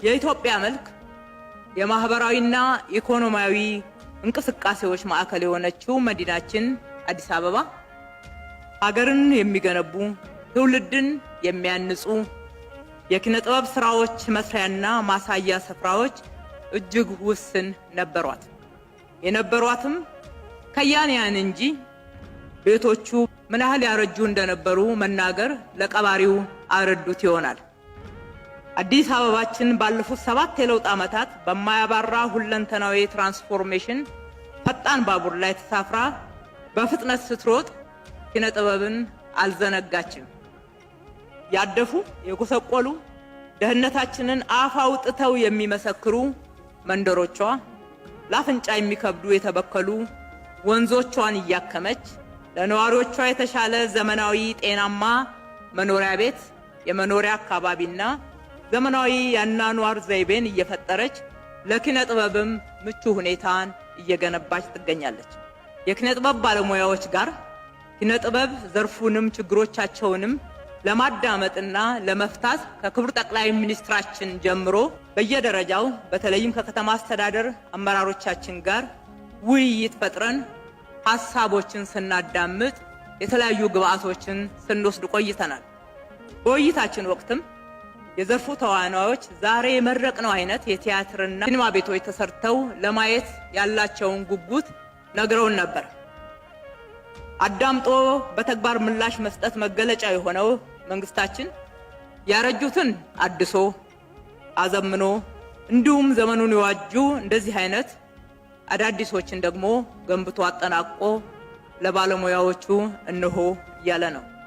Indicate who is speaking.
Speaker 1: የኢትዮጵያ መልክ የማህበራዊና ኢኮኖሚያዊ እንቅስቃሴዎች ማዕከል የሆነችው መዲናችን አዲስ አበባ ሀገርን የሚገነቡ ትውልድን የሚያንጹ የኪነ ጥበብ ስራዎች መስሪያና ማሳያ ስፍራዎች እጅግ ውስን ነበሯት። የነበሯትም ከያንያን እንጂ ቤቶቹ ምን ያህል ያረጁ እንደነበሩ መናገር ለቀባሪው አረዱት ይሆናል። አዲስ አበባችን ባለፉት 7 የለውጥ ዓመታት በማያባራ ሁለንተናዊ ትራንስፎርሜሽን ፈጣን ባቡር ላይ ተሳፍራ በፍጥነት ስትሮጥ ኪነ ጥበብን አልዘነጋችም። ያደፉ የጎሰቆሉ ደህንነታችንን አፍ አውጥተው የሚመሰክሩ መንደሮቿ ላፍንጫ የሚከብዱ የተበከሉ ወንዞቿን እያከመች ለነዋሪዎቿ የተሻለ ዘመናዊ ጤናማ መኖሪያ ቤት የመኖሪያ አካባቢና ዘመናዊ ያናኗር ዘይቤን እየፈጠረች ለኪነ ጥበብም ምቹ ሁኔታን እየገነባች ትገኛለች። የኪነ ጥበብ ባለሙያዎች ጋር ኪነ ጥበብ ዘርፉንም ችግሮቻቸውንም ለማዳመጥና ለመፍታት ከክቡር ጠቅላይ ሚኒስትራችን ጀምሮ በየደረጃው በተለይም ከከተማ አስተዳደር አመራሮቻችን ጋር ውይይት ፈጥረን ሐሳቦችን ስናዳምጥ የተለያዩ ግብአቶችን ስንወስድ ቆይተናል። በውይይታችን ወቅትም የዘርፉ ተዋናዮች ዛሬ የመረቅነው አይነት የቲያትርና ሲኒማ ቤቶች ተሰርተው ለማየት ያላቸውን ጉጉት ነግረውን ነበር። አዳምጦ በተግባር ምላሽ መስጠት መገለጫ የሆነው መንግስታችን ያረጁትን አድሶ አዘምኖ እንዲሁም ዘመኑን የዋጁ እንደዚህ አይነት አዳዲሶችን ደግሞ ገንብቶ አጠናቆ ለባለሙያዎቹ እንሆ እያለ ነው።